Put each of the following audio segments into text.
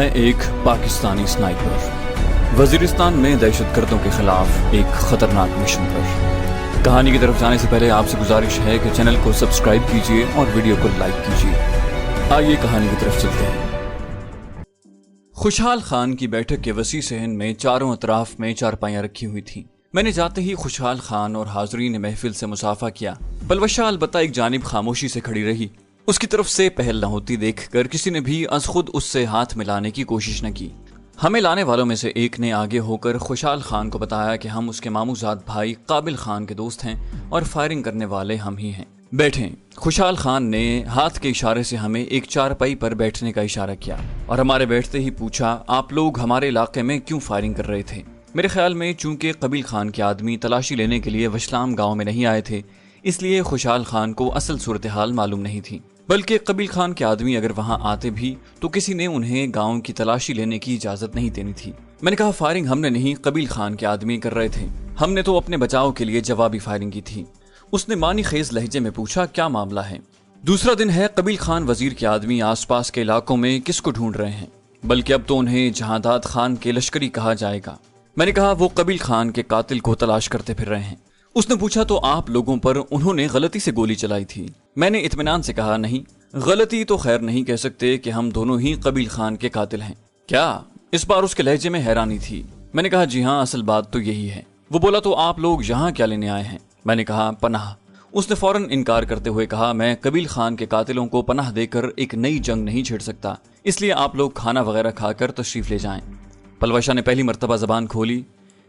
میں ایک پاکستانی سنائپر وزیرستان میں دہشت گردوں کے خلاف ایک خطرناک مشن پر۔ کہانی کی طرف جانے سے پہلے آپ سے گزارش ہے کہ چینل کو سبسکرائب کیجیے اور ویڈیو کو لائک کیجیے۔ آئیے کہانی کی طرف چلتے ہیں۔ خوشحال خان کی بیٹھک کے وسیع صحن میں چاروں اطراف میں چارپائیاں رکھی ہوئی تھیں۔ میں نے جاتے ہی خوشحال خان اور حاضرین محفل سے مصافحہ کیا۔ پلوشہ البتہ ایک جانب خاموشی سے کھڑی رہی۔ اس کی طرف سے پہل نہ ہوتی دیکھ کر کسی نے بھی از خود اس سے ہاتھ ملانے کی کوشش نہ کی۔ ہمیں لانے والوں میں سے ایک نے آگے ہو کر خوشحال خان کو بتایا کہ ہم اس کے ماموزاد بھائی قابل خان کے دوست ہیں اور فائرنگ کرنے والے ہم ہی ہیں۔ بیٹھیں۔ خوشحال خان نے ہاتھ کے اشارے سے ہمیں ایک چارپائی پر بیٹھنے کا اشارہ کیا اور ہمارے بیٹھتے ہی پوچھا، آپ لوگ ہمارے علاقے میں کیوں فائرنگ کر رہے تھے؟ میرے خیال میں چونکہ قابل خان کے آدمی تلاشی لینے کے لیے وشلام گاؤں میں نہیں آئے تھے، اس لیے خوشحال خان کو اصل صورتحال معلوم نہیں تھی، بلکہ قابل خان کے آدمی اگر وہاں آتے بھی تو کسی نے انہیں گاؤں کی تلاشی لینے کی اجازت نہیں دینی تھی۔ میں نے کہا، فائرنگ ہم نے نہیں، قابل خان کے آدمی کر رہے تھے، ہم نے تو اپنے بچاؤ کے لیے جوابی فائرنگ کی تھی۔ اس نے معنی خیز لہجے میں پوچھا، کیا معاملہ ہے؟ دوسرا دن ہے، قابل خان وزیر کے آدمی آس پاس کے علاقوں میں کس کو ڈھونڈ رہے ہیں؟ بلکہ اب تو انہیں جہانداد خان کے لشکری کہا جائے گا۔ میں نے کہا، وہ قابل خان کے قاتل کو تلاش کرتے پھر رہے ہیں۔ اس نے پوچھا، تو آپ لوگوں پر انہوں نے غلطی سے گولی چلائی تھی؟ میں نے اطمینان سے کہا، نہیں، غلطی تو خیر نہیں کہہ سکتے کہ ہم دونوں ہی قابل خان کے قاتل ہیں۔ کیا؟ اس بار اس کے لہجے میں حیرانی تھی۔ میں نے کہا، جی ہاں، اصل بات تو یہی ہے۔ وہ بولا، تو آپ لوگ یہاں کیا لینے آئے ہیں؟ میں نے کہا، پناہ۔ اس نے فوراً انکار کرتے ہوئے کہا، میں قابل خان کے قاتلوں کو پناہ دے کر ایک نئی جنگ نہیں چھیڑ سکتا، اس لیے آپ لوگ کھانا وغیرہ کھا کر تشریف لے جائیں۔ پلوشہ نے پہلی مرتبہ زبان کھولی،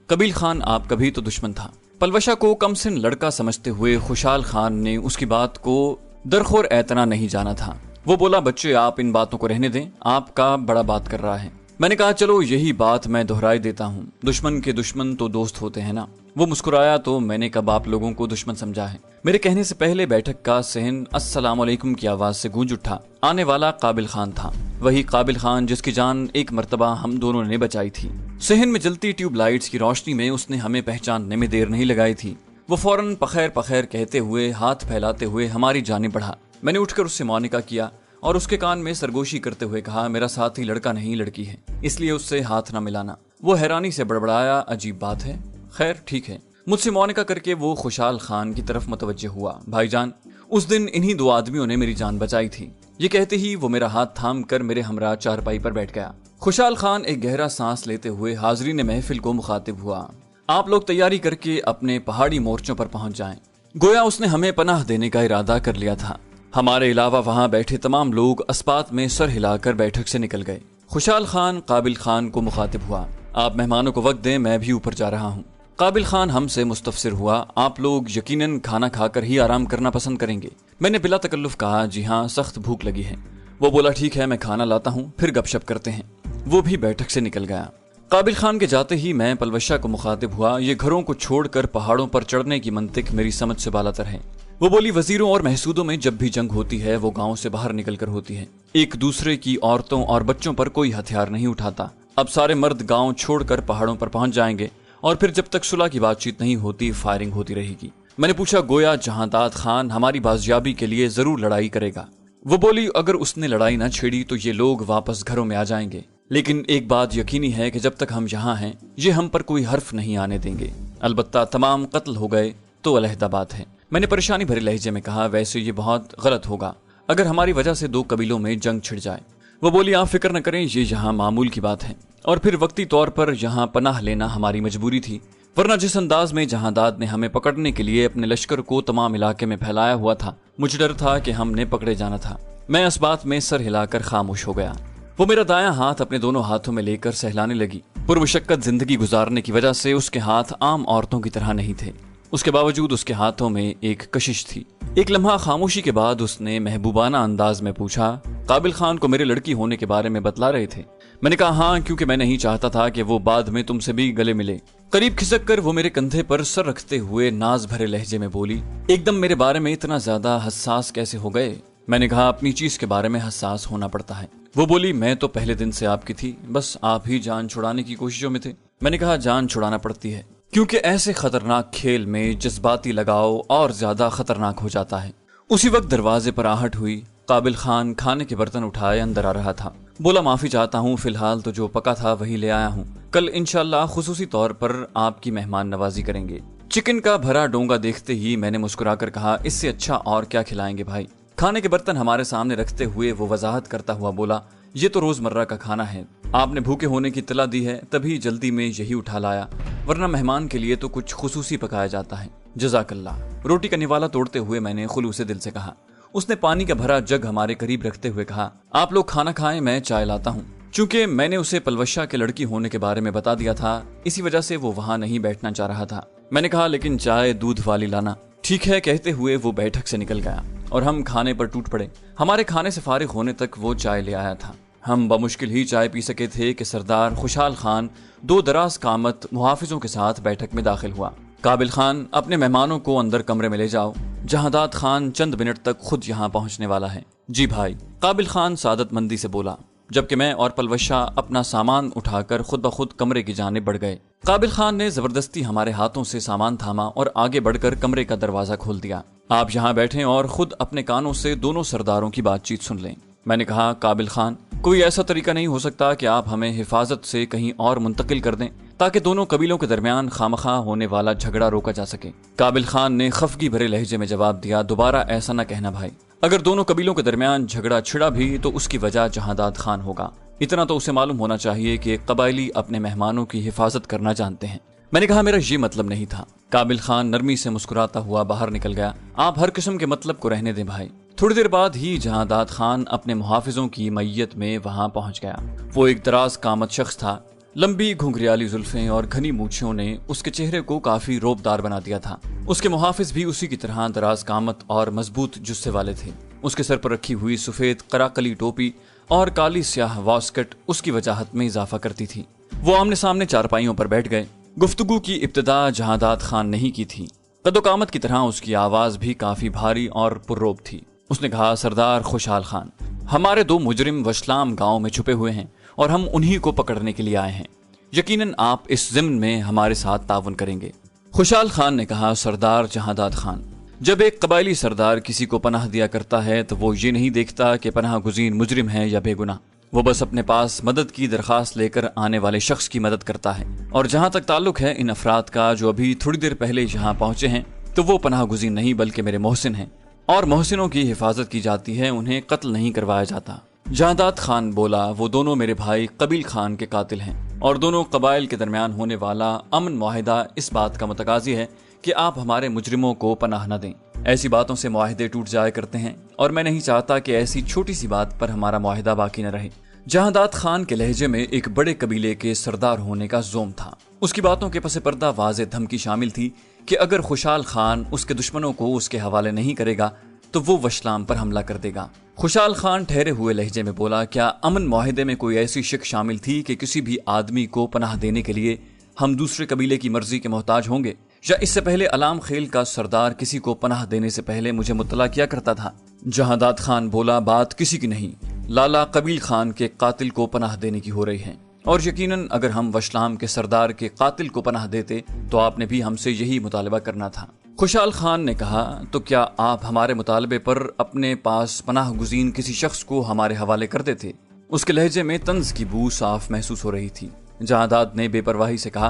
قابل خان آپ کا بھی تو دشمن تھا۔ پلوشہ کو کم سن لڑکا سمجھتے ہوئے خوشحال خان نے اس کی بات کو درخور اعتنا نہیں جانا تھا۔ وہ بولا، بچے آپ ان باتوں کو رہنے دیں، آپ کا بڑا بات کر رہا ہے۔ میں نے کہا، چلو یہی بات میں دہرائی دیتا ہوں، دشمن کے دشمن تو دوست ہوتے ہیں نا۔ وہ مسکرایا تو میں نے کب آپ لوگوں کو دشمن سمجھا ہے؟ میرے کہنے سے پہلے بیٹھک کا صحن السلام علیکم کی آواز سے گونج اٹھا۔ آنے والا قابل خان تھا، وہی قابل خان جس کی جان ایک مرتبہ ہم دونوں نے بچائی تھی۔ صحن میں جلتی ٹیوب لائٹس کی روشنی میں اس نے ہمیں پہچاننے میں دیر نہیں لگائی تھی۔ وہ فوراً پخیر پخیر کہتے ہوئے ہاتھ پھیلاتے ہوئے ہماری جانب بڑھا۔ میں نے اٹھ کر اس سے معانقہ کیا اور اس کے کان میں سرگوشی کرتے ہوئے کہا، میرا ساتھی لڑکا نہیں لڑکی ہے، اس لیے اس سے ہاتھ نہ ملانا۔ وہ حیرانی سے بڑبڑایا، عجیب بات ہے، خیر ٹھیک ہے۔ مجھ سے معانقہ کر کے وہ خوشحال خان کی طرف متوجہ ہوا، بھائی جان، اس دن انہی دو آدمیوں نے میری جان بچائی تھی۔ یہ کہتے ہی وہ میرا ہاتھ تھام کر میرے ہمراہ چارپائی پر بیٹھ گیا۔ خوشحال خان ایک گہرا سانس لیتے ہوئے حاضرین محفل کو مخاطب ہوا، آپ لوگ تیاری کر کے اپنے پہاڑی مورچوں پر پہنچ جائیں۔ گویا اس نے ہمیں پناہ دینے کا ارادہ کر لیا تھا۔ ہمارے علاوہ وہاں بیٹھے تمام لوگ اسبات میں سر ہلا کر بیٹھک سے نکل گئے۔ خوشحال خان قابل خان کو مخاطب ہوا، آپ مہمانوں کو وقت دیں، میں بھی اوپر جا رہا ہوں۔ قابل خان ہم سے مستفسر ہوا، آپ لوگ یقیناً کھانا کھا کر ہی آرام کرنا پسند کریں گے؟ میں نے بلا تکلف کہا، جی ہاں، سخت بھوک لگی ہے۔ وہ بولا، ٹھیک ہے، میں کھانا لاتا ہوں، پھر گپ شپ کرتے ہیں۔ وہ بھی بیٹھک سے نکل گیا۔ قابل خان کے جاتے ہی میں پلوشہ کو مخاطب ہوا، یہ گھروں کو چھوڑ کر پہاڑوں پر چڑھنے کی منطق میری سمجھ سے بالاتر ہے۔ وہ بولی، وزیروں اور محسودوں میں جب بھی جنگ ہوتی ہے وہ گاؤں سے باہر نکل کر ہوتی ہے، ایک دوسرے کی عورتوں اور بچوں پر کوئی ہتھیار نہیں اٹھاتا۔ اب سارے مرد گاؤں چھوڑ کر پہاڑوں پر پہنچ جائیں گے اور پھر جب تک صلح کی بات چیت نہیں ہوتی فائرنگ ہوتی رہے گی۔ میں نے پوچھا، گویا جہانداد خان ہماری بازیابی کے لیے ضرور لڑائی کرے گا؟ وہ بولی، اگر اس نے لڑائی نہ چھیڑی تو یہ لوگ واپس گھروں میں آ جائیں گے، لیکن ایک بات یقینی ہے کہ جب تک ہم یہاں ہیں یہ ہم پر کوئی حرف نہیں آنے دیں گے، البتہ تمام قتل ہو گئے تو علیحدہ بات ہے۔ میں نے پریشانی بھرے لہجے میں کہا، ویسے یہ بہت غلط ہوگا اگر ہماری وجہ سے دو قبیلوں میں جنگ چھڑ جائے۔ وہ بولی، آپ فکر نہ کریں، یہ یہاں معمول کی بات ہے، اور پھر وقتی طور پر یہاں پناہ لینا ہماری مجبوری تھی، ورنہ جس انداز میں جہانداد نے ہمیں پکڑنے کے لیے اپنے لشکر کو تمام علاقے میں پھیلایا ہوا تھا، مجھے ڈر تھا کہ ہم نے پکڑے جانا تھا۔ میں اس بات میں سر ہلا کر خاموش ہو گیا۔ وہ میرا دایاں ہاتھ اپنے دونوں ہاتھوں میں لے کر سہلانے لگی۔ پرمشقت زندگی گزارنے کی وجہ سے اس کے ہاتھ عام عورتوں کی طرح نہیں تھے، اس کے باوجود اس کے ہاتھوں میں ایک کشش تھی۔ ایک لمحہ خاموشی کے بعد اس نے محبوبانہ انداز میں پوچھا، قابل خان کو میرے لڑکی ہونے کے بارے میں بتلا رہے تھے؟ میں نے کہا، ہاں، کیونکہ میں نہیں چاہتا تھا کہ وہ بعد میں تم سے بھی گلے ملے۔ قریب کھسک کر وہ میرے کندھے پر سر رکھتے ہوئے ناز بھرے لہجے میں بولی، ایک دم میرے بارے میں اتنا زیادہ حساس کیسے ہو گئے؟ میں نے کہا، اپنی چیز کے بارے میں حساس ہونا پڑتا ہے۔ وہ بولی، میں تو پہلے دن سے آپ کی تھی، بس آپ ہی جان چھڑانے کی کوششوں میں تھے۔ میں نے کہا، جان چھڑانا پڑتی ہے، کیونکہ ایسے خطرناک کھیل میں جذباتی لگاؤ اور زیادہ خطرناک ہو جاتا ہے۔ اسی وقت دروازے پر آہٹ ہوئی۔ काबिल खान खाने के बर्तन उठाए अंदर आ रहा था। बोला, माफी चाहता हूँ, फिलहाल तो जो पका था वही ले आया हूँ। कल इंशाल्लाह खुसूसी तौर पर आपकी मेहमान नवाजी करेंगे। चिकन का भरा डोंगा देखते ही मैंने मुस्कुराकर कहा, इससे अच्छा और क्या खिलाएंगे भाई। खाने के बर्तन हमारे सामने रखते हुए वो वजाहत करता हुआ बोला, ये तो रोजमर्रा का खाना है, आपने भूखे होने की इत्तला दी है तभी जल्दी में यही उठा लाया, वरना मेहमान के लिए तो कुछ खुसूसी पकाया जाता है। जज़ाकल्लाह। रोटी का निवाला तोड़ते हुए मैंने खुलूसे दिल से कहा। उसने पानी का भरा जग हमारे करीब रखते हुए कहा, आप लोग खाना खाएं, मैं चाय लाता हूँ। चूंकि मैंने उसे पलवशा के लड़की होने के बारे में बता दिया था, इसी वजह से वो वहां नहीं बैठना चाह रहा था। मैंने कहा, लेकिन चाय दूध वाली लाना। ठीक है कहते हुए वो बैठक से निकल गया और हम खाने पर टूट पड़े। हमारे खाने से फारिग होने तक वो चाय ले आया था। हम बमुश्किल ही चाय पी सके थे कि सरदार खुशहाल खान दो दराज कामत मुहाफिजों के साथ बैठक में दाखिल हुआ। काबिल खान, अपने मेहमानों को अंदर कमरे में ले जाओ, जहादात खान चंद मिनट तक खुद यहाँ पहुँचने वाला है। जी भाई, काबिल खान सादतमंदी से बोला, जबकि मैं और पलवशा अपना सामान उठाकर खुद ब खुद कमरे की जानिब बढ़ गए। काबिल खान ने जबरदस्ती हमारे हाथों से सामान थामा और आगे बढ़कर कमरे का दरवाजा खोल दिया। आप यहाँ बैठें और खुद अपने कानों से दोनों सरदारों की बातचीत सुन लें। मैंने कहा, काबिल खान, कोई ऐसा तरीका नहीं हो सकता कि आप हमें हिफाजत से कहीं और मुंतकिल कर दें ताकि दोनों कबीलों के दरमियान खामखा होने वाला झगड़ा रोका जा सके। काबिल खान ने खफगी भरे लहजे में जवाब दिया, दोबारा ऐसा न कहना भाई। अगर दोनों कबीलों के दरमियान झगड़ा छिड़ा भी तो उसकी वजह जहादात खान होगा। इतना तो उसे मालूम होना चाहिए कि कबायली अपने मेहमानों की हिफाजत करना जानते हैं। मैंने कहा, मेरा ये मतलब नहीं था। काबिल खान नरमी से मुस्कुराता हुआ बाहर निकल गया। आप हर किस्म के मतलब को रहने दें भाई। थोड़ी देर बाद ही जहादात खान अपने मुहाफिजों की मैयत में वहां पहुंच गया। वो एक दराज कामत शख्स था। लंबी घुंघरियाली जुल्फें और घनी मूछों ने उसके चेहरे को काफी रोबदार बना दिया था। उसके मुहाफिज भी उसी की तरह दराज कामत और मजबूत जुस्से वाले थे। उसके सर पर रखी हुई सफेद कराकली टोपी और काली स्याह वास्कट उसकी वजाहत में इजाफा करती थी। वो आमने सामने चारपाइयों पर बैठ गए। गुफ्तगू की इब्तिदा जहादात खान ने ही की थी। कदोकामत की तरह उसकी आवाज भी काफी भारी और पुर्रोब थी। उसने कहा, सरदार खुशहाल खान, हमारे दो मुजरिम वशलाम गांव में छुपे हुए हैं और हम उन्हीं को पकड़ने के लिए आए हैं। यकीनन आप इस ज़िम्न में हमारे साथ तावन करेंगे। खुशहाल खान ने कहा, सरदार जहादात खान, जब एक कबायली सरदार किसी को पनाह दिया करता है तो वो ये नहीं देखता कि पनाह गुज़ीर मुजरिम है या बेगुनाह। वो बस अपने पास मदद की दरखास्त लेकर आने वाले शख्स की मदद करता है। और जहाँ तक ताल्लुक है इन अफराद का जो अभी थोड़ी देर पहले यहाँ पहुंचे हैं, तो वो पनाह गुज़ीर नहीं बल्कि मेरे मोहसिन हैं और मोहसिनों की हिफाजत की जाती है, उन्हें कत्ल नहीं करवाया जाता। जहादात खान बोला, वो दोनों मेरे भाई कबील खान के कातिल हैं और दोनों कबाइल के दरमियान होने वाला अमन मुआहिदा इस बात का मुतकाजी है कि आप हमारे मुजरिमों को पनाह न दें। ऐसी बातों से मुआहिदे टूट जाया करते हैं और मैं नहीं चाहता कि ऐसी छोटी सी बात पर हमारा मुआहिदा बाकी न रहे। जहादात खान के लहजे में एक बड़े कबीले के सरदार होने का जोम था। उसकी बातों के पसे पर्दा वाज़े धमकी शामिल थी कि अगर खुशहाल खान उसके दुश्मनों को उसके हवाले नहीं करेगा तो वो वशलाम पर हमला कर देगा। खुशहाल खान ठहरे हुए लहजे में बोला, क्या अमन मुआहिदे में कोई ऐसी शिक शामिल थी कि किसी भी आदमी को पनाह देने के लिए हम दूसरे कबीले की मर्जी के मोहताज होंगे? या इससे पहले अलाम खेल का सरदार किसी को पनाह देने से पहले मुझे मुत्तला किया करता था? जहादात खान बोला, बात किसी की नहीं, लाला कबील खान के कातिल को पनाह देने की हो रही है और यकीनन अगर हम वशलाम के सरदार के कातिल को पनाह देते तो आपने भी हमसे यही मुतालबा करना था। खुशहाल खान ने कहा, तो क्या आप हमारे मुतालबे पर अपने पास पनाह गुज़ीन किसी शख्स को हमारे हवाले कर देते? उसके लहजे में तंज की बू साफ महसूस हो रही थी। जहादात ने बेपरवाही से कहा,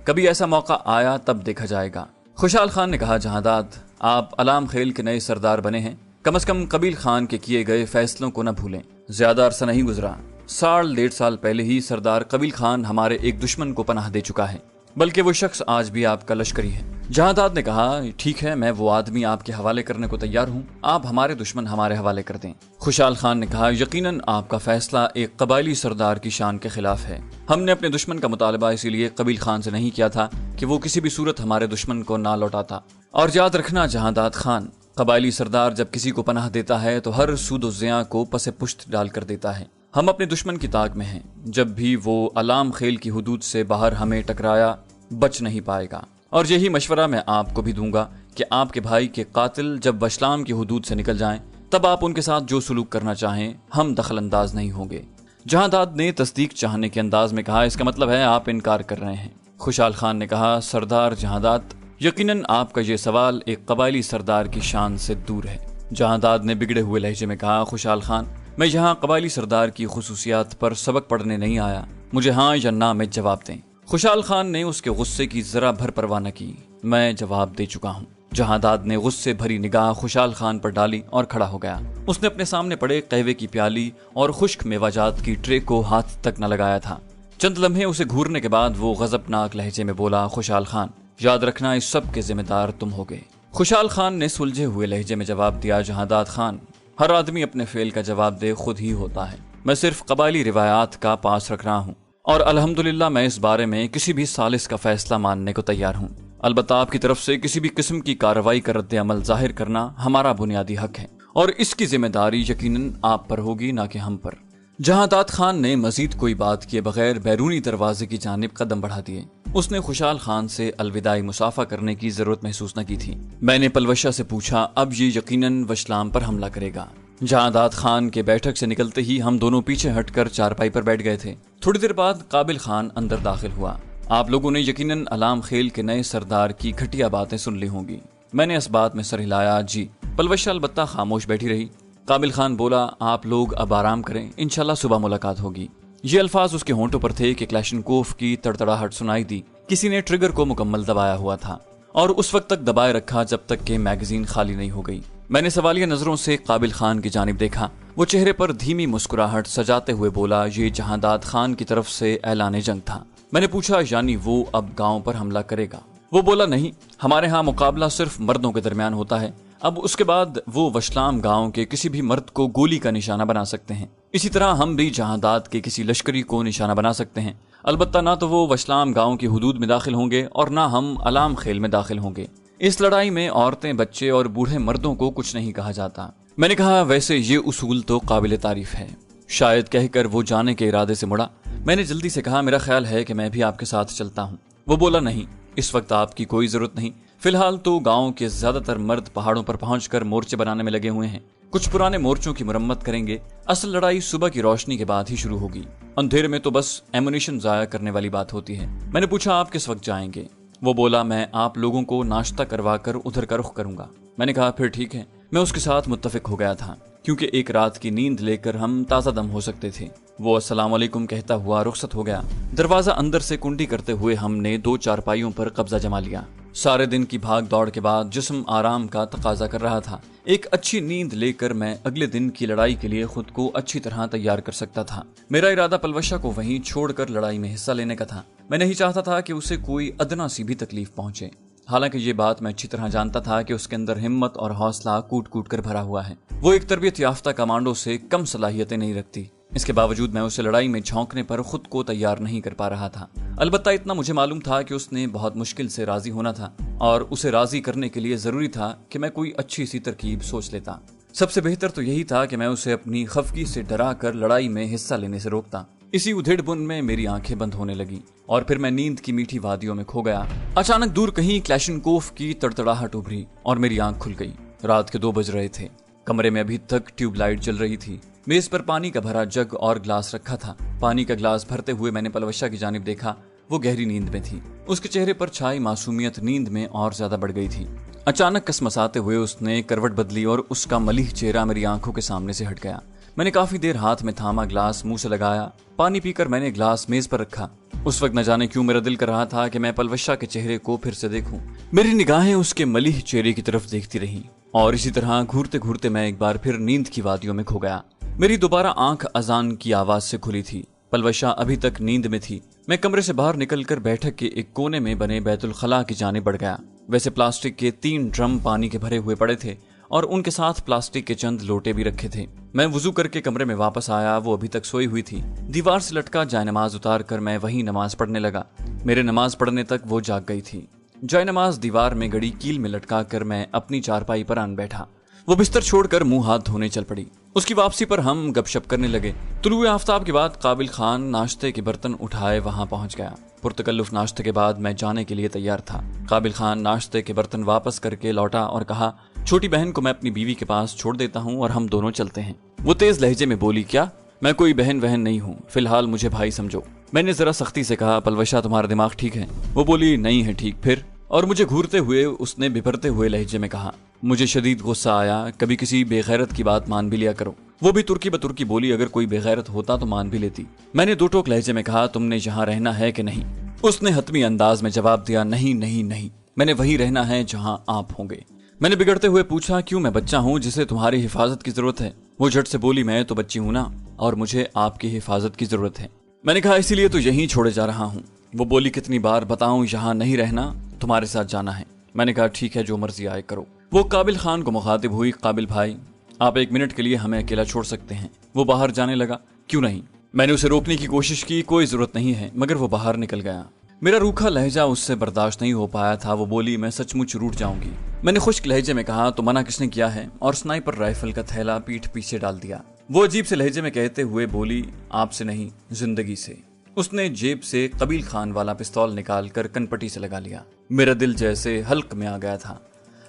कभी ऐसा मौका आया तब देखा जाएगा। खुशहाल खान ने कहा, जहादात, आप अलाम खेल के नए सरदार बने हैं, कम से कम कबील खान के किए गए फैसलों को न भूलें। ज्यादा अरसा नहीं गुजरा, 1.5 साल पहले ही सरदार कबील खान हमारे एक दुश्मन को पनाह दे चुका है, बल्कि वो शख्स आज भी आपका लश्करी है। जहादात ने कहा, ठीक है, मैं वो आदमी आपके हवाले करने को तैयार हूँ, आप हमारे दुश्मन हमारे हवाले कर दें। खुशहाल खान ने कहा, यकीनन आपका फैसला एक कबायली सरदार की शान के खिलाफ है। हमने अपने दुश्मन का मुतालबा इसीलिए कबील खान से नहीं किया था कि वो किसी भी सूरत हमारे दुश्मन को ना लौटाता। और याद रखना जहादात खान, कबायली सरदार जब किसी को पनाह देता है तो हर सूद ज़िया को पसे पुश्त डाल कर देता है। हम अपने दुश्मन की ताक में हैं, जब भी वो अलाम खेल की हुदूद से बाहर हमें टकराया बच नहीं पाएगा। और यही मशवरा मैं आपको भी दूंगा कि आपके भाई के कातिल जब वशलाम की हुदूद से निकल जाएं तब आप उनके साथ जो सलूक करना चाहें हम दखल अंदाज नहीं होंगे। जहादात ने तस्दीक चाहने के अंदाज में कहा, इसका मतलब है आप इनकार कर रहे हैं। खुशहाल खान ने कहा, सरदार जहादात, यकीनन आपका ये सवाल एक कबायली सरदार की शान से दूर है। जहां दाद ने बिगड़े हुए लहजे में कहा, खुशहाल खान, मैं यहाँ कबायली सरदार की खुसूसियात पर सबक पढ़ने नहीं आया, मुझे हाँ या ना में जवाब दें। खुशहाल खान ने उसके गुस्से की जरा भर परवाह न की। मैं जवाब दे चुका हूँ। जहां दाद ने गुस्से भरी निगाह खुशहाल खान पर डाली और खड़ा हो गया। उसने अपने सामने पड़े कहवे की प्याली और खुश्क मेवाजात की ट्रे को हाथ तक न लगाया था। चंद लम्हे उसे घूरने के बाद वो गजबनाक लहजे में बोला, खुशहाल खान, याद रखना इस सब के जिम्मेदार तुम होगे। खुशहाल खान ने सुलझे हुए लहजे में जवाब दिया, जहां दाद खान, हर आदमी अपने फेल का जवाब दे खुद ही होता है। मैं सिर्फ कबायली रिवायात का पास रख रहा हूँ और अल्हम्दुलिल्लाह मैं इस बारे में किसी भी सालिस का फैसला मानने को तैयार हूँ। अलबत्ता आपकी तरफ से किसी भी किस्म की कार्रवाई का रद्द अमल जाहिर करना हमारा बुनियादी हक है और इसकी जिम्मेदारी यकीनन आप पर होगी, ना कि हम पर। जहां दाद खान ने मजीद कोई बात किए बगैर बैरूनी दरवाजे की जानिब कदम बढ़ा दिए। उसने खुशहाल खान से अलविदाई मुसाफा करने की जरूरत महसूस न की थी। मैंने पलवशा से पूछा, अब ये यकीनन वशलाम पर हमला करेगा। जहां दाद खान के बैठक से निकलते ही हम दोनों पीछे हटकर चारपाई पर बैठ गए थे। थोड़ी देर बाद काबिल खान अंदर दाखिल हुआ। आप लोगों ने यकीनन अलाम खेल के नए सरदार की घटिया बातें सुन ली होंगी। मैंने इस बात में सर हिलाया, जी। पलवशा अलबत्ता खामोश बैठी रही। काबिल खान बोला, आप लोग अब आराम करें, इंशाल्लाह सुबह मुलाकात होगी। ये अल्फाज उसके होंठों पर थे कि क्लैशनकोफ की तड़तड़ाहट सुनाई दी। किसी ने ट्रिगर को मुकम्मल दबाया हुआ था और उस वक्त तक दबाए रखा जब तक कि मैगजीन खाली नहीं हो गई। मैंने सवालिया नजरों से काबिल खान की जानिब देखा। वो चेहरे पर धीमी मुस्कुराहट सजाते हुए बोला, ये जहां दाद खान की तरफ से ऐलान जंग था। मैंने पूछा, यानी वो अब गांव पर हमला करेगा? वो बोला, नहीं, हमारे यहाँ मुकाबला सिर्फ मर्दों के दरमियान होता है। अब उसके बाद वो वशलाम गांव के किसी भी मर्द को गोली का निशाना बना सकते हैं। इसी तरह हम भी जहां दाद के किसी लश्करी को निशाना बना सकते हैं। अलबत्ता ना तो वो वशलाम गांव की हुदूद में दाखिल होंगे और ना हम अलाम खेल में दाखिल होंगे। इस लड़ाई में औरतें, बच्चे और बूढ़े मर्दों को कुछ नहीं कहा जाता। मैंने कहा, वैसे ये उसूल तो काबिल तारीफ है। शायद कहकर वो जाने के इरादे से मुड़ा। मैंने जल्दी से कहा, मेरा ख्याल है कि मैं भी आपके साथ चलता हूँ। वो बोला, नहीं, इस वक्त आपकी कोई जरूरत नहीं। फिलहाल तो गांव के ज्यादातर मर्द पहाड़ों पर पहुंचकर मोर्चे बनाने में लगे हुए हैं। कुछ पुराने मोर्चों की मुरम्मत करेंगे। असल लड़ाई सुबह की रोशनी के बाद ही शुरू होगी। अंधेरे में तो बस एमुनिशन जाया करने वाली बात होती है। मैंने पूछा, आप किस वक्त जाएंगे? वो बोला, मैं आप लोगों को नाश्ता करवा कर उधर का रुख करूंगा। मैंने कहा, फिर ठीक है। मैं उसके साथ मुत्तफिक हो गया था क्योंकि एक रात की नींद लेकर हम ताज़ा दम हो सकते थे। वो अस्सलाम वालेकुम कहता हुआ रुखसत हो गया। दरवाजा अंदर से कुंडी करते हुए हमने 2 चारपाइयों पर कब्जा जमा लिया। सारे दिन की भाग दौड़ के बाद जिस्म आराम का तकाजा कर रहा था। एक अच्छी नींद लेकर मैं अगले दिन की लड़ाई के लिए खुद को अच्छी तरह तैयार कर सकता था। मेरा इरादा पलवशा को वहीं छोड़कर लड़ाई में हिस्सा लेने का था। मैं नहीं चाहता था कि उसे कोई अदना सी भी तकलीफ पहुंचे। हालांकि ये बात मैं अच्छी तरह जानता था कि उसके अंदर हिम्मत और हौसला कूट कूट कर भरा हुआ है। वो एक तरबियत याफ्ता कमांडो से कम सलाहियतें नहीं रखती। इसके बावजूद मैं उसे लड़ाई में झोंकने पर खुद को तैयार नहीं कर पा रहा था। अलबत्ता इतना मुझे मालूम था कि उसने बहुत मुश्किल से राजी होना था और उसे राजी करने के लिए जरूरी था कि मैं कोई अच्छी सी तरकीब सोच लेता। सबसे बेहतर तो यही था कि मैं उसे अपनी खफगी से डरा कर लड़ाई में हिस्सा लेने से रोकता। इसी उधेड़-बुन में मेरी आंखें बंद होने लगी और फिर मैं नींद की मीठी वादियों में खो गया। अचानक दूर कहीं क्लैशनकोफ की तड़तड़ाहट उभरी और मेरी आंख खुल गई। रात के 2 बज रहे थे। कमरे में अभी तक ट्यूबलाइट जल रही थी। मेज पर पानी का भरा जग और ग्लास रखा था। पानी का ग्लास भरते हुए मैंने पलवशा की जानिब देखा। वो गहरी नींद में थी। उसके चेहरे पर छाई मासूमियत नींद में और ज्यादा बढ़ गई थी। अचानक कसमसाते हुए उसने करवट बदली और उसका मलिह चेहरा मेरी आंखों के सामने से हट गया। मैंने काफी देर हाथ में थामा ग्लास मुंह से लगाया। पानी पीकर मैंने ग्लास मेज पर रखा। उस वक्त न जाने क्यों मेरा दिल कर रहा था कि मैं पलवशा के चेहरे को फिर से देखूं। मेरी निगाहें उसके मलिह चेहरे की तरफ देखती रही और इसी तरह घूरते घूरते मैं एक बार फिर नींद की वादियों में खो गया। मेरी दोबारा आंख अजान की आवाज से खुली थी। पलवशा अभी तक नींद में थी। मैं कमरे से बाहर निकलकर बैठक के एक कोने में बने बैतुल खला की जानिब बढ़ गया। वैसे प्लास्टिक के 3 ड्रम पानी के भरे हुए पड़े थे और उनके साथ प्लास्टिक के चंद लोटे भी रखे थे। मैं वुजू करके कमरे में वापस आया। वो अभी तक सोई हुई थी। दीवार से लटका जायनमाज उतार कर मैं वहीं नमाज पढ़ने लगा। मेरे नमाज पढ़ने तक वो जाग गई थी। जायनमाज दीवार में गड़ी कील में लटका कर मैं अपनी चारपाई पर आन बैठा। वो बिस्तर छोड़कर मुंह हाथ धोने चल पड़ी। उसकी वापसी पर हम गपशप करने लगे। तुलुए आफ्ताब के बाद काबिल खान नाश्ते के बर्तन उठाए वहां पहुंच गया। पुरतकल्लुफ नाश्ते के बाद मैं जाने के लिए तैयार था। काबिल खान नाश्ते के बर्तन वापस करके लौटा और कहा, छोटी बहन को मैं अपनी बीवी के पास छोड़ देता हूँ और हम दोनों चलते हैं। वो तेज लहजे में बोली, क्या? मैं कोई बहन वहन नहीं हूँ, फिलहाल मुझे भाई समझो। मैंने जरा सख्ती से कहा, पलवशा तुम्हारा दिमाग ठीक है? वो बोली, नहीं है ठीक। फिर? और मुझे घूरते हुए उसने बिभरते हुए लहजे में कहा, मुझे शदीद गुस्सा आया। कभी किसी बेगैरत की बात मान भी लिया करो, वो भी तुर्की बतुर्की बोली। अगर कोई बेगैरत होता तो मान भी लेती। मैंने दो टोक लहजे में कहा, तुमने यहाँ रहना है कि नहीं? उसने हतमी अंदाज में जवाब दिया, नहीं नहीं नहीं, मैंने वहीं रहना है जहाँ आप होंगे। मैंने बिगड़ते हुए पूछा, क्यों? मैं बच्चा हूँ जिसे तुम्हारी हिफाजत की जरूरत है। वो झट से बोली, मैं तो बच्ची हूँ ना, और मुझे आपकी हिफाजत की जरूरत है। मैंने कहा, इसीलिए तो यहीं छोड़े जा रहा हूँ। वो बोली, कितनी बार बताऊं यहाँ नहीं रहना, तुम्हारे साथ जाना है। मैंने कहा, ठीक है, जो मर्जी आए करो। वो काबिल खान को मुखातिब हुई, काबिल भाई, आप 1 मिनट के लिए हमें अकेला छोड़ सकते हैं? वो बाहर जाने लगा। क्यों नहीं? मैंने उसे रोकने की कोशिश की, कोई जरूरत नहीं है, मगर वो बाहर निकल गया। मेरा रूखा लहजा उससे बर्दाश्त नहीं हो पाया था। वो बोली, मैं सचमुच रूठ जाऊंगी। मैंने खुश्क लहजे में कहा, तो मना किसने किया है? और स्नाइपर राइफल का थैला पीठ पीछे डाल दिया। वो अजीब से लहजे में कहते हुए बोली, आपसे नहीं, जिंदगी से। उसने जेब से कबील खान वाला पिस्तौल निकाल कर कनपटी से लगा लिया। मेरा दिल जैसे हल्क में आ गया था।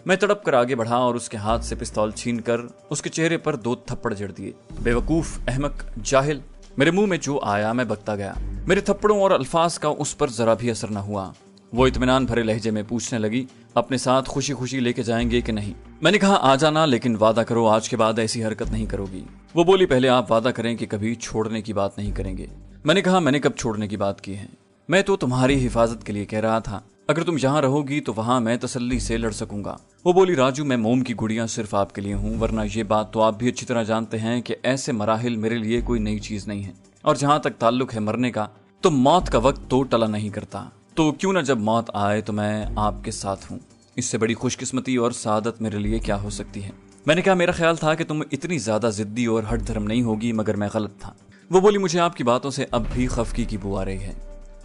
मैं तड़प कर आगे बढ़ा और उसके हाथ से पिस्तौल छीन कर उसके चेहरे पर 2 थप्पड़ जड़ दिए। बेवकूफ, अहमक, जाहिल। मेरे मुंह में जो आया मैं बकता गया। मेरे थप्पड़ों और अल्फाज का उस पर जरा भी असर न हुआ। वो इत्मीनान भरे लहजे में पूछने लगी, अपने साथ खुशी खुशी लेके जाएंगे कि नहीं? मैंने कहा, आ जाना, लेकिन वादा करो आज के बाद ऐसी हरकत नहीं करोगी। वो बोली, पहले आप वादा करें कि कभी छोड़ने की बात नहीं करेंगे। मैंने कहा, मैंने कब छोड़ने की बात की है? मैं तो तुम्हारी हिफाजत के लिए कह रहा था। अगर तुम यहाँ रहोगी तो वहां मैं तसल्ली से लड़ सकूंगा। वो बोली, राजू, मैं मोम की गुड़ियां सिर्फ आपके लिए हूँ, वरना ये बात तो आप भी अच्छी तरह जानते हैं कि ऐसे मराहिल मेरे लिए कोई नई चीज नहीं है। और जहां तक ताल्लुक है मरने का, तो मौत का वक्त तो टला नहीं करता। तो क्यों न जब मौत आए तो मैं आपके साथ हूँ। इससे बड़ी खुशकिस्मती और सादत मेरे लिए क्या हो सकती है? मैंने कहा, मेरा ख्याल था कि तुम इतनी ज्यादा जिद्दी और हट धर्म नहीं होगी, मगर मैं गलत था। वो बोली, मुझे आपकी बातों से अब भी खफकी की बू आ रही है।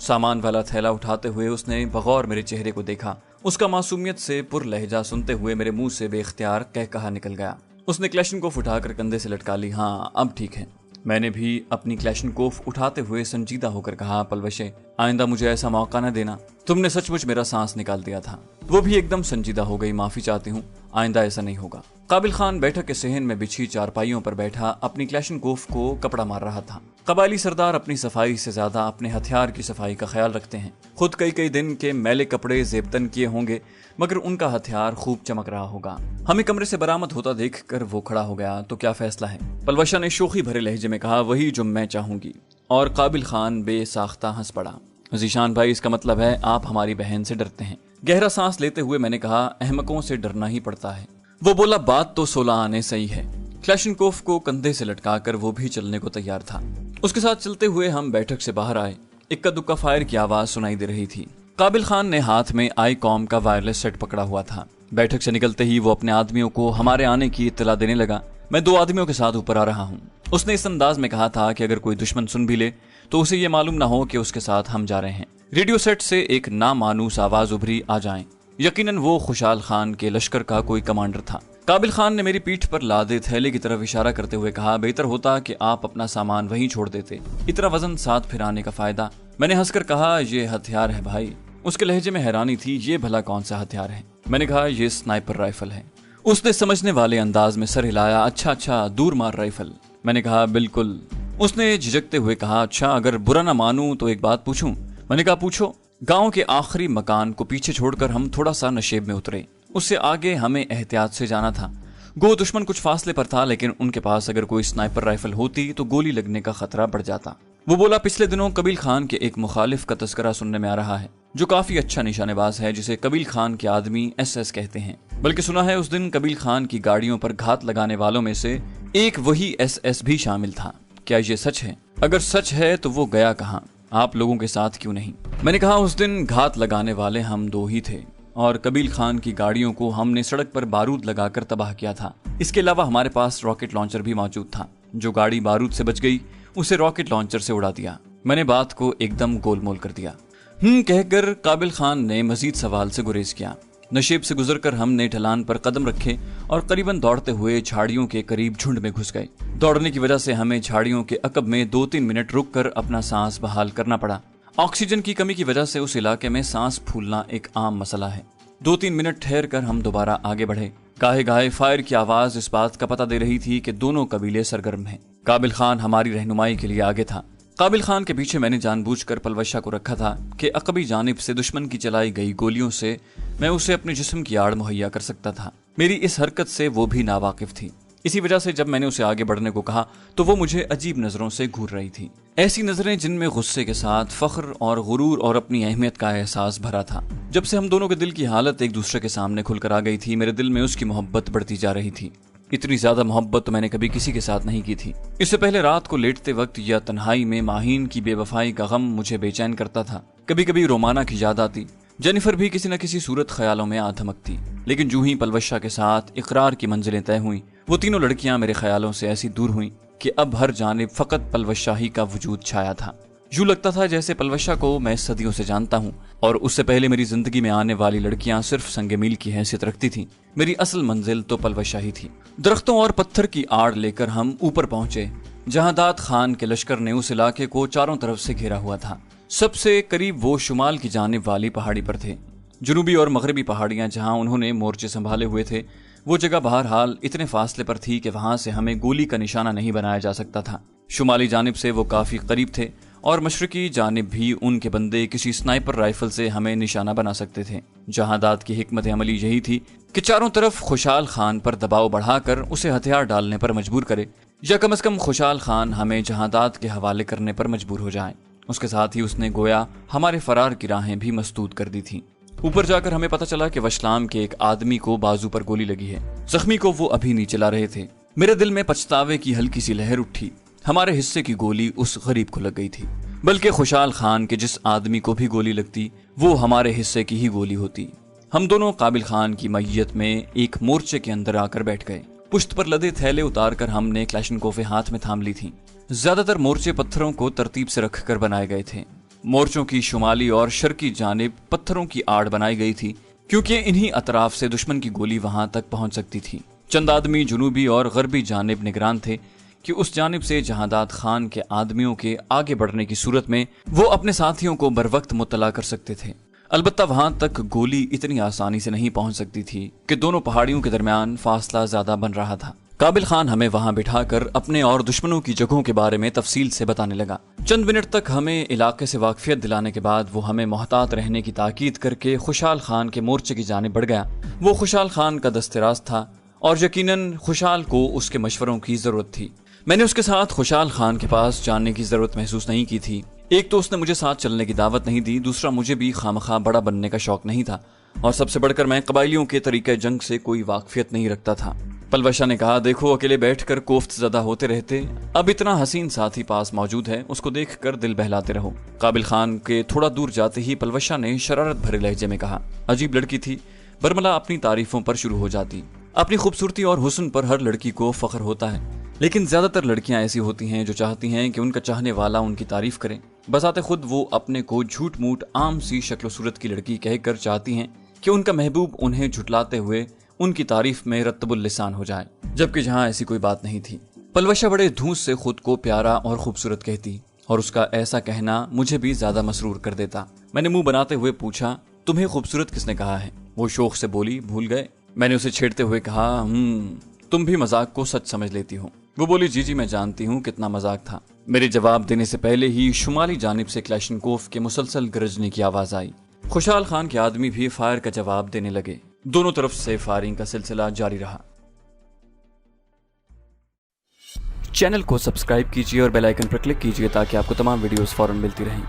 सामान वाला थैला उठाते हुए उसने बगौर मेरे चेहरे को देखा। उसका मासूमियत से पुर लहजा सुनते हुए मेरे मुंह से बेख्तियार कह कहा निकल गया। उसने क्लैशनकोफ उठाकर कंधे से लटका ली। हाँ, अब ठीक है। मैंने भी अपनी क्लैशनकोफ उठाते हुए संजीदा होकर कहा, पलवशे, आइंदा मुझे ऐसा मौका न देना। तुमने सचमुच मेरा सांस निकाल दिया था। वो भी एकदम संजीदा हो गई। माफी चाहती हूँ, आइंदा ऐसा नहीं होगा। काबिल खान बैठक के सहन में बिछी चारपाइयों पर बैठा अपनी क्लैशनकोफ को कपड़ा मार रहा था। कबायली सरदार अपनी सफाई से ज्यादा अपने हथियार की सफाई का ख्याल रखते हैं। खुद कई कई दिन के मैले कपड़े जेबतन किए होंगे, मगर उनका हथियार खूब चमक रहा होगा। हमें कमरे से बरामद होता देखकर वो खड़ा हो गया। तो क्या फैसला है? पलवशा ने शोखी भरे लहजे में कहा, वही जो मैं चाहूंगी। और काबिल खान बेसाख्ता हंस पड़ा। जीशान भाई, इसका मतलब है आप हमारी बहन से डरते हैं। गहरा सांस लेते हुए मैंने कहा, अहमकों से डरना ही पड़ता है। वो बोला, बात तो 16 आने सही है। क्लैशनकोफ को कंधे से लटकाकर वो भी चलने को तैयार था। उसके साथ चलते हुए हम बैठक से बाहर आए। इक्का दुक्का फायर की आवाज सुनाई दे रही थी। काबिल खान ने हाथ में आई कॉम का वायरलेस सेट पकड़ा हुआ था। बैठक से निकलते ही वो अपने आदमियों को हमारे आने की इत्तला देने लगा। मैं 2 आदमियों के साथ ऊपर आ रहा हूँ। उसने इस अंदाज में कहा था कि अगर कोई दुश्मन सुन भी ले तो उसे ये मालूम ना हो कि उसके साथ हम जा रहे हैं। रेडियो सेट से एक नामानूस आवाज उभरी, आ जाएं। यकीनन वो खुशाल खान के लश्कर का कोई कमांडर था। काबिल खान ने मेरी पीठ पर लादे थैले की तरफ इशारा करते हुए कहा, बेहतर होता कि आप अपना सामान वहीं छोड़ देते, इतना वजन साथ फिराने का फायदा। मैंने हंसकर कहा, ये हथियार है भाई। उसके लहजे में हैरानी थी। ये भला कौन सा हथियार है? मैंने कहा, ये स्नाइपर राइफल है। उसने समझने वाले अंदाज में सर हिलाया। अच्छा, दूर मार राइफल। मैंने कहा, बिल्कुल। उसने झिझकते हुए कहा, अच्छा, अगर बुरा ना मानूं तो एक बात पूछूं? मैंने कहा, पूछो। गांव के आखिरी मकान को पीछे छोड़कर हम थोड़ा सा नशेब में उतरे। उससे आगे हमें एहतियात से जाना था। गो दुश्मन कुछ फासले पर था, लेकिन उनके पास अगर कोई स्नाइपर राइफल होती तो गोली लगने का खतरा बढ़ जाता। वो बोला, पिछले दिनों कबील खान के एक मुखालिफ का तस्करा सुनने में आ रहा है, जो काफी अच्छा निशानेबाज है, जिसे कबील खान के आदमी SS कहते हैं। बल्कि सुना है उस दिन कबील खान की गाड़ियों पर घात लगाने वालों में से एक वही SS भी शामिल था। क्या ये सच है? अगर सच है तो वो गया कहाँ? आप लोगों के साथ क्यों नहीं? मैंने कहा, उस दिन घात लगाने वाले हम 2 ही थे और कबील खान की गाड़ियों को हमने सड़क पर बारूद लगाकर तबाह किया था। इसके अलावा हमारे पास रॉकेट लॉन्चर भी मौजूद था। जो गाड़ी बारूद से बच गई उसे रॉकेट लॉन्चर से उड़ा दिया। मैंने बात को एकदम गोलमोल कर दिया। कहकर काबिल खान ने मजीद सवाल से गुरेज किया। नशेब से गुजरकर हमने ढलान पर कदम रखे और करीबन दौड़ते हुए झाड़ियों के करीब झुंड में घुस गए। दौड़ने की वजह से हमें झाड़ियों के अकब में 2-3 मिनट रुककर अपना सांस बहाल करना पड़ा। ऑक्सीजन की कमी की वजह से उस इलाके में सांस फूलना एक आम मसला है। 2-3 मिनट ठहर कर हम दोबारा आगे बढ़े। गाहे गाहे फायर की आवाज इस बात का पता दे रही थी कि दोनों कबीले सरगर्म हैं। काबिल खान हमारी रहनुमाई के लिए आगे था। काबिल खान के पीछे मैंने जानबूझकर पलवशा को रखा था कि अकबी जानिब से दुश्मन की चलाई गई गोलियों से मैं उसे अपने जिस्म की आड़ मुहैया कर सकता था। मेरी इस हरकत से वो भी नावाकिफ थी। इसी वजह से जब मैंने उसे आगे बढ़ने को कहा तो वो मुझे अजीब नजरों से घूर रही थी, ऐसी नजरें जिनमें गुस्से के साथ फख्र और गुरूर और अपनी अहमियत का एहसास भरा था। जब से हम दोनों के दिल की हालत एक दूसरे के सामने खुलकर आ गई थी, मेरे दिल में उसकी मोहब्बत बढ़ती जा रही थी। इतनी ज्यादा मोहब्बत तो मैंने कभी किसी के साथ नहीं की थी। इससे पहले रात को लेटते वक्त या तन्हाई में माहीन की बेवफाई का गम मुझे बेचैन करता था। कभी कभी रोमाना की याद आती, जेनिफर भी किसी न किसी सूरत ख्यालों में आ धमकती। लेकिन जूं ही पलवशा के साथ इकरार की मंजिलें तय हुई, वो तीनों लड़कियां मेरे ख्यालों से ऐसी दूर हुई कि अब हर जानिब फकत पलवशा ही का वजूद छाया था। यूं लगता था जैसे पलवशा को मैं सदियों से जानता हूं और उससे पहले मेरी जिंदगी में आने वाली लड़कियां सिर्फ संगे मील की हैसियत रखती थीं। मेरी असल मंजिल तो पलवशा ही थी। दरख्तों और पत्थर की आड़ लेकर हम ऊपर पहुंचे, जहां दाद खान के लश्कर ने उस इलाके को चारों तरफ से घेरा हुआ था। सबसे करीब वो शुमाल की जानिब वाली पहाड़ी पर थे। जुनूबी और मगरबी पहाड़ियां जहां उन्होंने मोर्चे संभाले हुए थे, वो जगह बहरहाल इतने फासले पर थी कि वहां से हमें गोली का निशाना नहीं बनाया जा सकता था। शुमाली जानिब से वो काफी करीब थे और मशरकी जानिब भी उनके बंदे किसी स्नाइपर राइफल से हमें निशाना बना सकते थे। जहादात की हिकमत अमली यही थी कि चारों तरफ खुशहाल खान पर दबाव बढ़ाकर उसे हथियार डालने पर मजबूर करे, या कम से कम खुशहाल खान हमें जहादात के हवाले करने पर मजबूर हो जाए। उसके साथ ही उसने गोया हमारे फरार की राहें भी मसदूद कर दी थी। ऊपर जाकर हमें पता चला कि वशलाम के एक आदमी को बाजू पर गोली लगी है। जख्मी को वो अभी नीचे ला रहे थे। मेरे दिल में पछतावे की हल्की सी लहर उठी। हमारे हिस्से की गोली उस गरीब को लग गई थी, बल्कि खुशहाल खान के जिस आदमी को भी गोली लगती वो हमारे हिस्से की ही गोली होती। हम दोनों काबिल खान की मैयत में एक मोर्चे के अंदर आकर बैठ गए। पुश्त पर लदे थैले उतारकर हमने क्लैशनकोफे हाथ में थाम ली थी। ज्यादातर मोर्चे पत्थरों को तरतीब से रखकर बनाए गए थे। मोर्चों की शुमाली और शर्की जानिब पत्थरों की आड़ बनाई गई थी, क्योंकि इन्हीं अतराफ से दुश्मन की गोली वहां तक पहुंच सकती थी। चंद आदमी जुनूबी और गरबी जानिब निगरान थे कि उस जानिब से जहादात खान के आदमियों के आगे बढ़ने की सूरत में वो अपने साथियों को बरवक्त मुत्तला कर सकते थे। अलबत्ता वहां तक गोली इतनी आसानी से नहीं पहुंच सकती थी कि दोनों पहाड़ियों के दरमियान फासला ज्यादा बन रहा था। काबिल खान हमें वहां बिठाकर अपने और दुश्मनों की जगहों के बारे में तफसील से बताने लगा। चंद मिनट तक हमें इलाके से वाकफियत दिलाने के बाद वो हमें मोहतात रहने की ताकीद करके खुशहाल खान के मोर्चे की जानिब बढ़ गया। वो खुशहाल खान का दस्तराज था और यकीनन खुशहाल को उसके मशवरों की जरूरत थी। मैंने उसके साथ खुशहाल खान के पास जाने की जरूरत महसूस नहीं की थी। एक तो उसने मुझे साथ चलने की दावत नहीं दी, दूसरा मुझे भी खामखा बड़ा बनने का शौक नहीं था, और सबसे बढ़कर मैं कबाइलियों के तरीके जंग से कोई वाकफियत नहीं रखता था। पलवशा ने कहा, देखो अकेले बैठकर कोफ्त ज़्यादा होते रहते, अब इतना हसीन साथी पास मौजूद है, उसको देखकर दिल बहलाते रहो। काबिल खान के थोड़ा दूर जाते ही पलवशा ने शरारत भरे लहजे में कहा, अजीब लड़की थी, बरमला अपनी तारीफों पर शुरू हो जाती। अपनी खूबसूरती और हुस्न पर हर लड़की को फख्र होता है, लेकिन ज्यादातर लड़कियां ऐसी होती हैं जो चाहती हैं कि उनका चाहने वाला उनकी तारीफ करे। बसाते खुद वो अपने को झूठ मूठ आम सी शक्ल सूरत की लड़की कहकर चाहती हैं कि उनका महबूब उन्हें झुटलाते हुए उनकी तारीफ में रत्तबुल लिसान हो जाए, जबकि जहां ऐसी कोई बात नहीं थी। पलवशा बड़े धूस से खुद को प्यारा और खूबसूरत कहती, और उसका ऐसा कहना मुझे भी ज्यादा मसरूर कर देता। मैंने मुंह बनाते हुए पूछा, तुम्हें खूबसूरत किसने कहा है? वो शौक से बोली, भूल गए। मैंने उसे छेड़ते हुए कहा, तुम भी मजाक को सच समझ लेती हो। वो बोली, जी मैं जानती हूँ कितना मजाक था। मेरे जवाब देने से पहले ही शुमाली जानिब से क्लैशनकोफ के मुसलसल गरजने की आवाज आई। खुशहाल खान के आदमी भी फायर का जवाब देने लगे। दोनों तरफ से फायरिंग का सिलसिला जारी रहा। चैनल को सब्सक्राइब कीजिए और बेल आइकन पर क्लिक कीजिए ताकि आपको तमाम वीडियोस फौरन मिलती रहें।